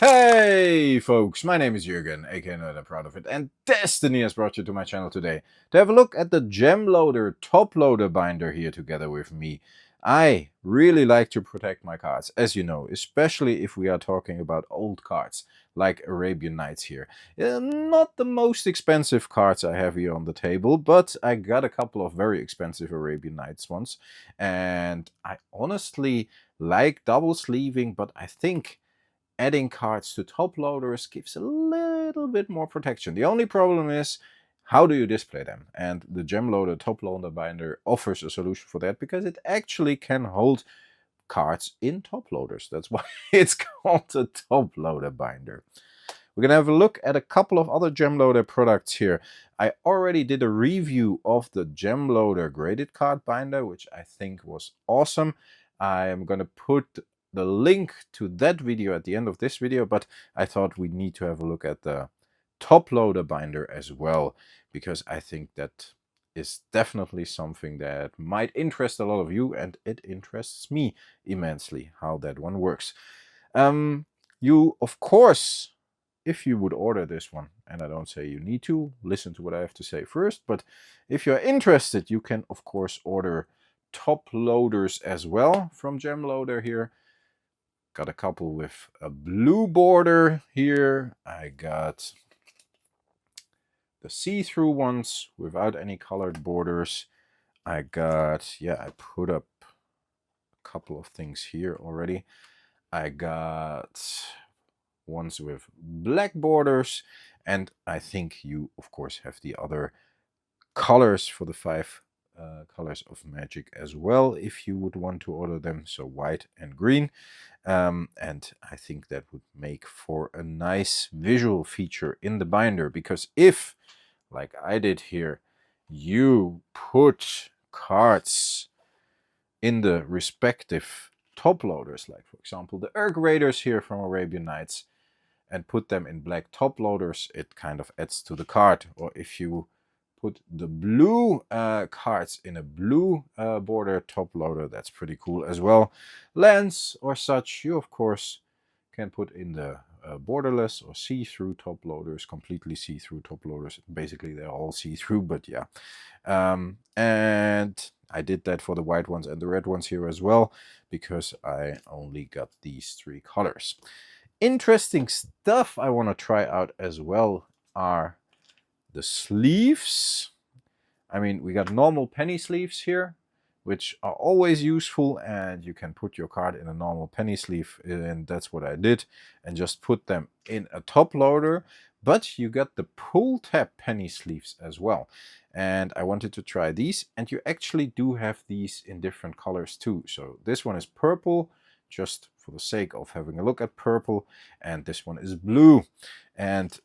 Hey folks, my name is Jürgen, aka Not I'm Proud of It, and Destiny has brought you to my channel today to have a look at the Gemloader Toploader Binder here together with me. I really like to protect my cards, as you know, especially if we are talking about old cards, like Arabian Nights here. Not the most expensive cards I have here on the table, but I got a couple of very expensive Arabian Nights ones, and I honestly like double sleeving, but I think adding cards to top loaders gives a little bit more protection. The only problem is, how do you display them? And the Gemloader Toploader Binder offers a solution for that, because it actually can hold cards in top loaders. That's why it's called a Toploader Binder. We're going to have a look at a couple of other Gemloader products here. I already did a review of the Gemloader Graded Card Binder, which I think was awesome. I am going to put the link to that video at the end of this video, but I thought we need to have a look at the Toploader Binder as well, because I think that is definitely something that might interest a lot of you, and it interests me immensely how that one works. You, of course, if you would order this one, and I don't say you need to, listen to what I have to say first, but if you're interested, you can, of course, order top loaders as well from Gemloader here. Got a couple with a blue border here. I got the see-through ones without any colored borders. I got, I put up a couple of things here already. I got ones with black borders, and I think you, of course, have the other colors for the 5 colors of magic as well, if you would want to order them, so white and green. And I think that would make for a nice visual feature in the binder, because if, like I did here, you put cards in the respective top loaders, like for example the Raiders here from Arabian Nights, and put them in black top loaders, it kind of adds to the card. Or if you put the blue cards in a blue border top loader, that's pretty cool as well. Lands or such, you of course can put in the borderless or see-through top loaders, completely see-through top loaders. Basically they're all see-through, but yeah. And I did that for the white ones and the red ones here as well, because I only got these 3 colors. Interesting stuff I want to try out as well are the sleeves. I mean, we got normal penny sleeves here, which are always useful, and you can put your card in a normal penny sleeve, and that's what I did, and just put them in a top loader. But you got the pull tab penny sleeves as well, and I wanted to try these, and you actually do have these in different colors too. So this one is purple, just for the sake of having a look at purple, and this one is blue. And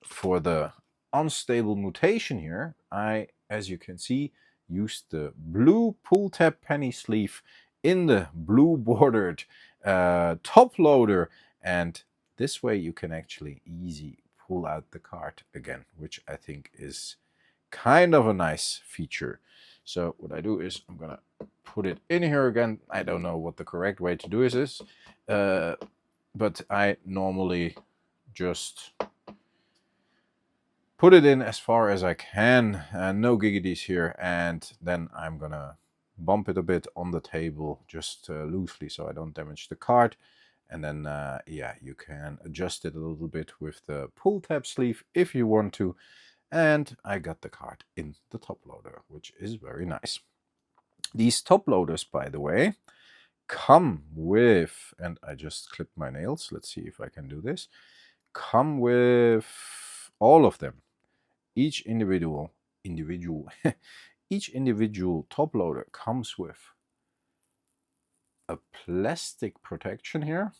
for the unstable mutation here, I, as you can see, used the blue pull tab penny sleeve in the blue bordered top loader, and this way you can actually easy pull out the card again, which I think is kind of a nice feature. So what I do is I'm gonna put it in here again. I don't know what the correct way to do is, but I normally just put it in as far as I can, no giggities here, and then I'm gonna bump it a bit on the table, just loosely, so I don't damage the card. And then you can adjust it a little bit with the pull tab sleeve if you want to. And I got the card in the top loader, which is very nice. These top loaders, by the way, come with, and I just clipped my nails, let's see if I can do this, come with all of them. Each individual each individual top loader comes with a plastic protection here,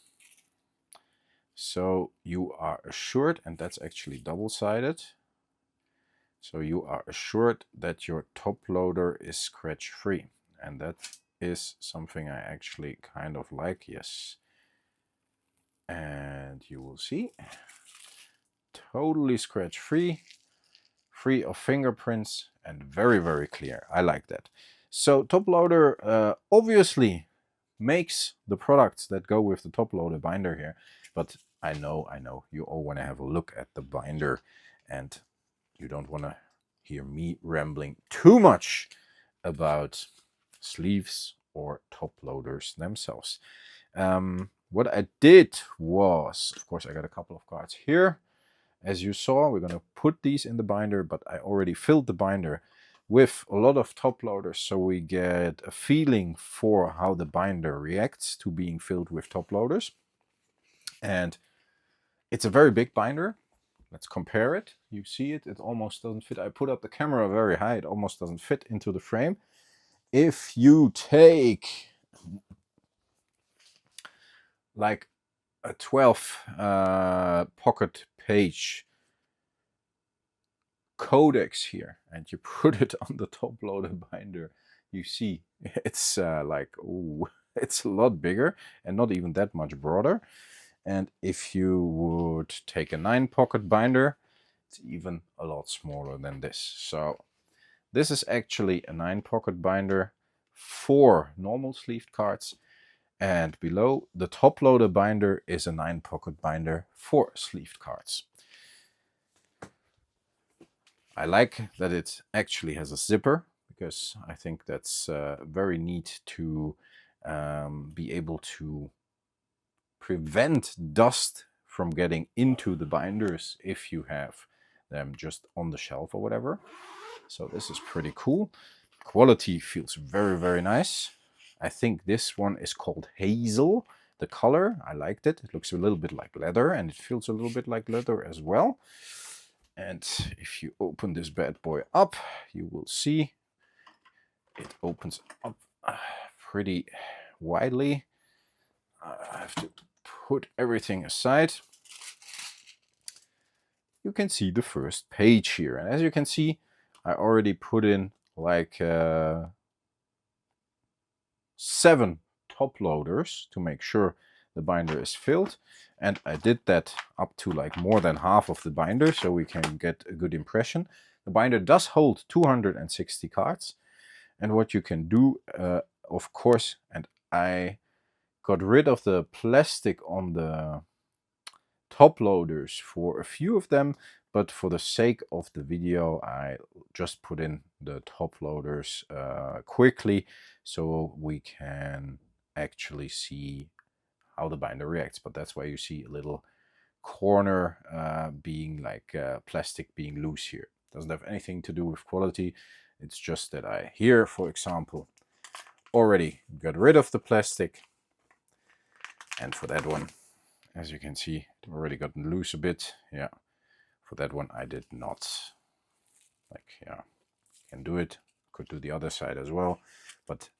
so you are assured, and that's actually double-sided, so you are assured that your top loader is scratch free, and that is something I actually kind of like. Yes, and you will see, totally scratch free, free of fingerprints, and very, very clear. I like that. So Toploader obviously makes the products that go with the Toploader binder here, but I know, you all want to have a look at the binder, and you don't want to hear me rambling too much about sleeves or top loaders themselves. What I did was, of course, I got a couple of cards here. As you saw, we're going to put these in the binder, but I already filled the binder with a lot of top loaders, so we get a feeling for how the binder reacts to being filled with top loaders. And it's a very big binder. Let's compare it. You see it, it almost doesn't fit. I put up the camera very high, it almost doesn't fit into the frame. If you take like a 12 pocket page codex here and you put it on the top loader binder, you see it's like, ooh, it's a lot bigger and not even that much broader. And if you would take a 9 pocket binder, it's even a lot smaller than this. So this is actually a 9 pocket binder for normal sleeved cards, and below the top loader binder is a 9 pocket binder for sleeved cards. I like that it actually has a zipper, because I think that's very neat to be able to prevent dust from getting into the binders if you have them just on the shelf or whatever. So this is pretty cool. Quality feels very, very nice. I think this one is called Hazel. The color, I liked it. It looks a little bit like leather, and it feels a little bit like leather as well. And if you open this bad boy up, you will see it opens up pretty widely. I have to put everything aside. You can see the first page here. And as you can see, I already put in like 7 top loaders to make sure the binder is filled. And I did that up to like more than half of the binder, so we can get a good impression. The binder does hold 260 cards. And what you can do, of course, and I got rid of the plastic on the top loaders for a few of them, but for the sake of the video, I just put in the top loaders quickly so we can actually see how the binder reacts. But that's why you see a little corner being like plastic being loose here. Doesn't have anything to do with quality. It's just that I here, for example, already got rid of the plastic. And for that one, as you can see, it already gotten loose a bit. Yeah, for that one I did not. Like, yeah, can do it. Could do the other side as well, but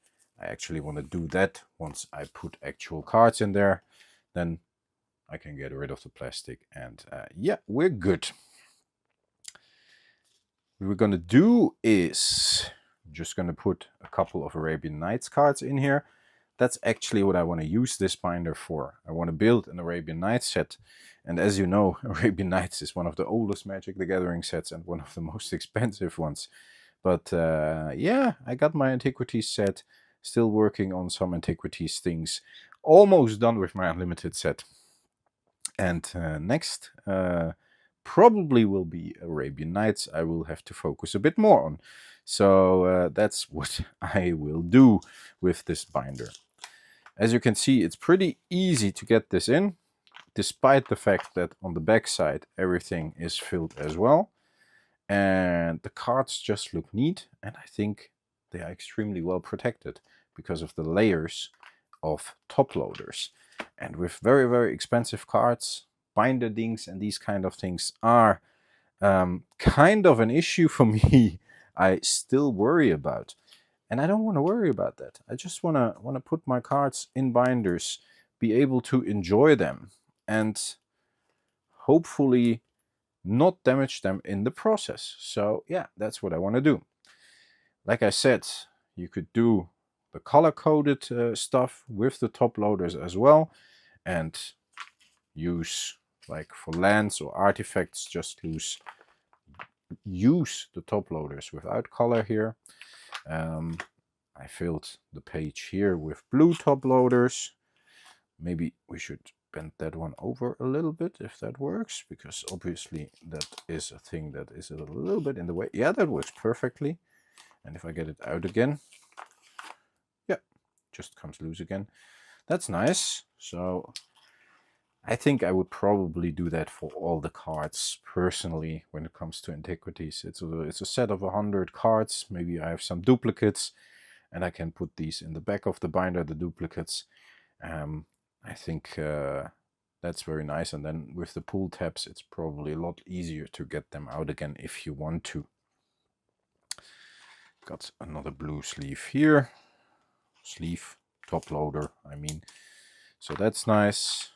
I actually want to do that once I put actual cards in there. Then I can get rid of the plastic, and yeah, we're good. What we're gonna do is just gonna put a couple of Arabian Nights cards in here. That's actually what I want to use this binder for. I want to build an Arabian Nights set. And as you know, Arabian Nights is one of the oldest Magic the Gathering sets and one of the most expensive ones. But yeah, I got my Antiquities set. Still working on some Antiquities things. Almost done with my Unlimited set. And next probably will be Arabian Nights. I will have to focus a bit more on. So that's what I will do with this binder. As you can see, it's pretty easy to get this in, despite the fact that on the back side everything is filled as well. And the cards just look neat, and I think they are extremely well protected because of the layers of top loaders. And with very, very expensive cards, binder dings and these kind of things are kind of an issue for me. I still worry about. And I don't want to worry about that. I just want to put my cards in binders, be able to enjoy them, and hopefully not damage them in the process. So yeah, that's what I want to do. Like I said, you could do the color-coded stuff with the top loaders as well, and use, like for lands or artifacts, just use the top loaders without color here. I filled the page here with blue top loaders. Maybe we should bend that one over a little bit if that works, because obviously that is a thing that is a little bit in the way. Yeah, that works perfectly. And if I get it out again, yeah, just comes loose again. That's nice. So I think I would probably do that for all the cards personally when it comes to antiquities. It's a set of 100 cards. Maybe I have some duplicates and I can put these in the back of the binder, the duplicates. I think that's very nice. And then with the pull tabs, it's probably a lot easier to get them out again if you want to. Got another blue sleeve here. Sleeve, top loader, I mean. So that's nice.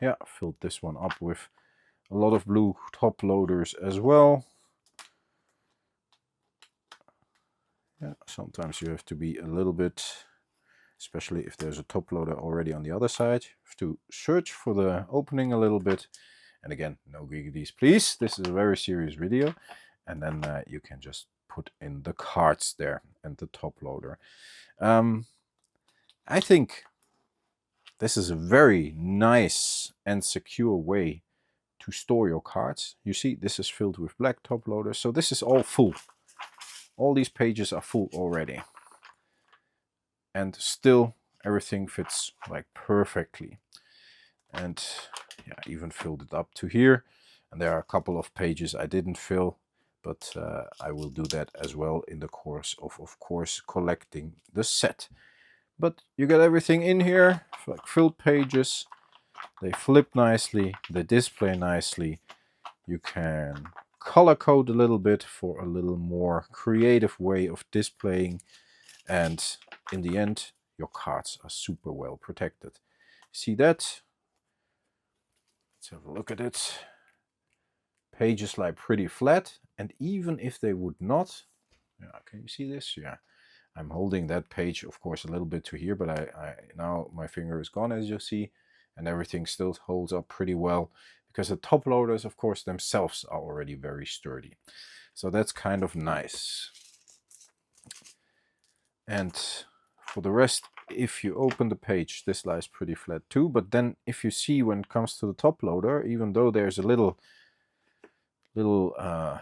Yeah, filled this one up with a lot of blue top loaders as well. Yeah, sometimes you have to be a little bit, especially if there's a top loader already on the other side, you have to search for the opening a little bit. And again, no gigglies, please. This is a very serious video. And then you can just put in the cards there and the top loader. I think this is a very nice and secure way to store your cards. You see, this is filled with black top loaders, so this is all full. All these pages are full already. And still everything fits like perfectly. And yeah, I even filled it up to here. And there are a couple of pages I didn't fill, but I will do that as well in the course of course, collecting the set. But you get everything in here, like filled pages. They flip nicely, they display nicely. You can color code a little bit for a little more creative way of displaying. And in the end, your cards are super well protected. See that? Let's have a look at it. Pages lie pretty flat, and even if they would not, yeah, can you see this? Yeah. I'm holding that page, of course, a little bit to here, but I now my finger is gone, as you see, and everything still holds up pretty well because the top loaders, of course, themselves are already very sturdy. So that's kind of nice. And for the rest, if you open the page, this lies pretty flat too. But then if you see when it comes to the top loader, even though there's a little how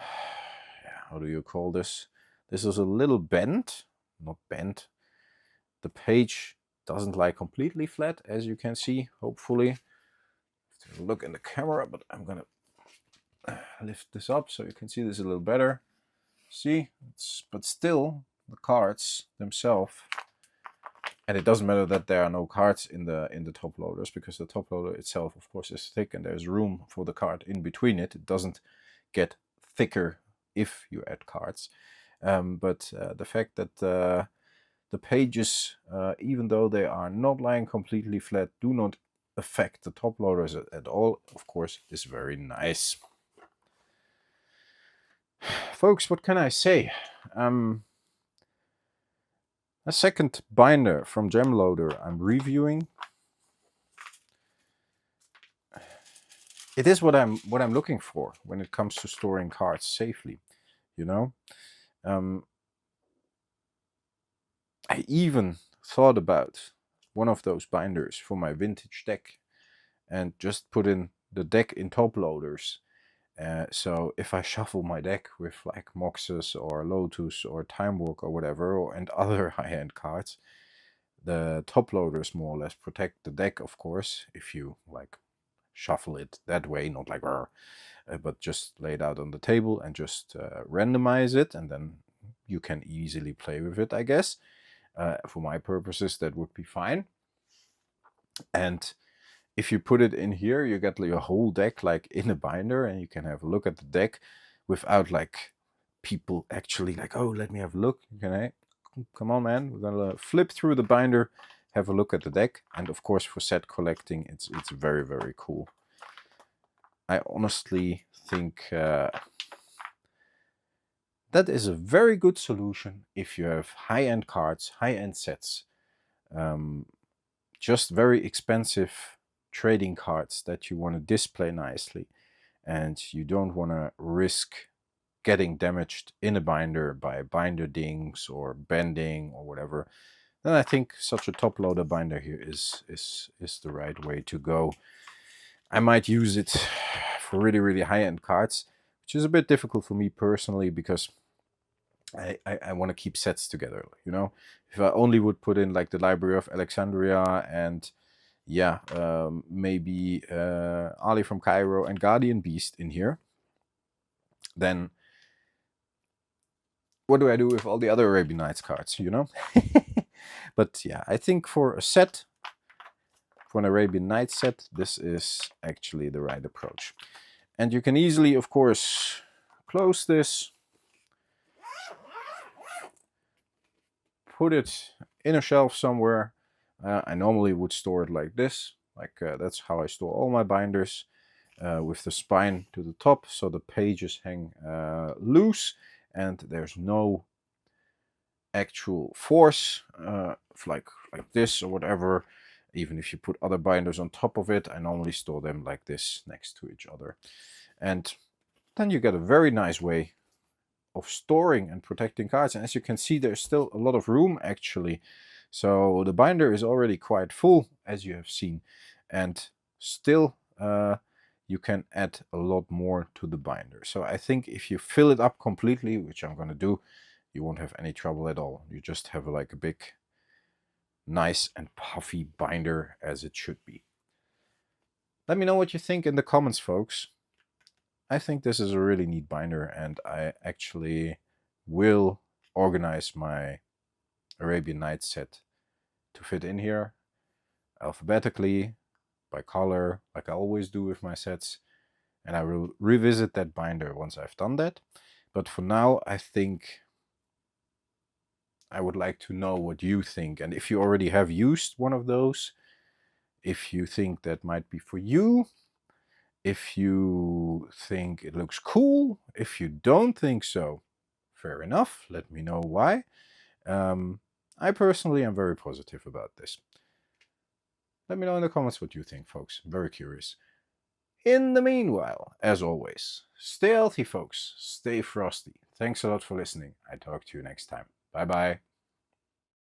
do you call this? This is a little bent. Not bent. The page doesn't lie completely flat, as you can see, hopefully. Have to look in the camera, but I'm gonna lift this up so you can see this a little better. See, but still the cards themselves, and it doesn't matter that there are no cards in the top loaders, because the top loader itself, of course, is thick and there's room for the card in between it. It doesn't get thicker if you add cards. But the fact that the pages, even though they are not lying completely flat, do not affect the top loaders at all, of course, is very nice. Folks, what can I say? A second binder from Gemloader I'm reviewing. It is what I'm looking for when it comes to storing cards safely, you know. I even thought about one of those binders for my vintage deck and just put in the deck in top loaders. So if I shuffle my deck with like Moxes or Lotus or Time Walk or whatever, and other high-end cards, the top loaders more or less protect the deck, of course, if you like shuffle it that way, not like but just lay it out on the table and just randomize it, and then you can easily play with it, I guess. For my purposes, that would be fine. And if you put it in here, you get your whole deck like in a binder, and you can have a look at the deck without like people actually like, oh, let me have a look. Come on, man, we're gonna flip through the binder, have a look at the deck. And of course, for set collecting, it's very, very cool. I honestly think that is a very good solution if you have high-end cards, high-end sets, just very expensive trading cards that you want to display nicely, and you don't want to risk getting damaged in a binder by binder dings or bending or whatever. Then I think such a top loader binder here is the right way to go. I might use it for really, really high-end cards, which is a bit difficult for me personally because I want to keep sets together, you know. If I only would put in like the Library of Alexandria and yeah, maybe Ali from Cairo and Guardian Beast in here, then what do I do with all the other Arabian Nights cards, you know? But yeah, I think for a set, for an Arabian Nights set, this is actually the right approach. And you can easily, of course, close this, put it in a shelf somewhere. I normally would store it like this, like that's how I store all my binders, with the spine to the top, so the pages hang loose and there's no actual force, like this or whatever. Even if you put other binders on top of it, I normally store them like this next to each other. And then you get a very nice way of storing and protecting cards. And as you can see, there's still a lot of room actually. So the binder is already quite full, as you have seen. And still you can add a lot more to the binder. So I think if you fill it up completely, which I'm going to do, you won't have any trouble at all. You just have like a big, nice and puffy binder as it should be. Let me know what you think in the comments, folks. I think this is a really neat binder, and I actually will organize my Arabian Nights set to fit in here alphabetically, by color, like I always do with my sets. And I will revisit that binder once I've done that. But for now, I think I would like to know what you think. And if you already have used one of those, if you think that might be for you, if you think it looks cool, if you don't think so, fair enough, let me know why. I personally am very positive about this. Let me know in the comments what you think, folks. I'm very curious. In the meanwhile, as always, stay healthy, folks. Stay frosty. Thanks a lot for listening. I talk to you next time. Bye-bye.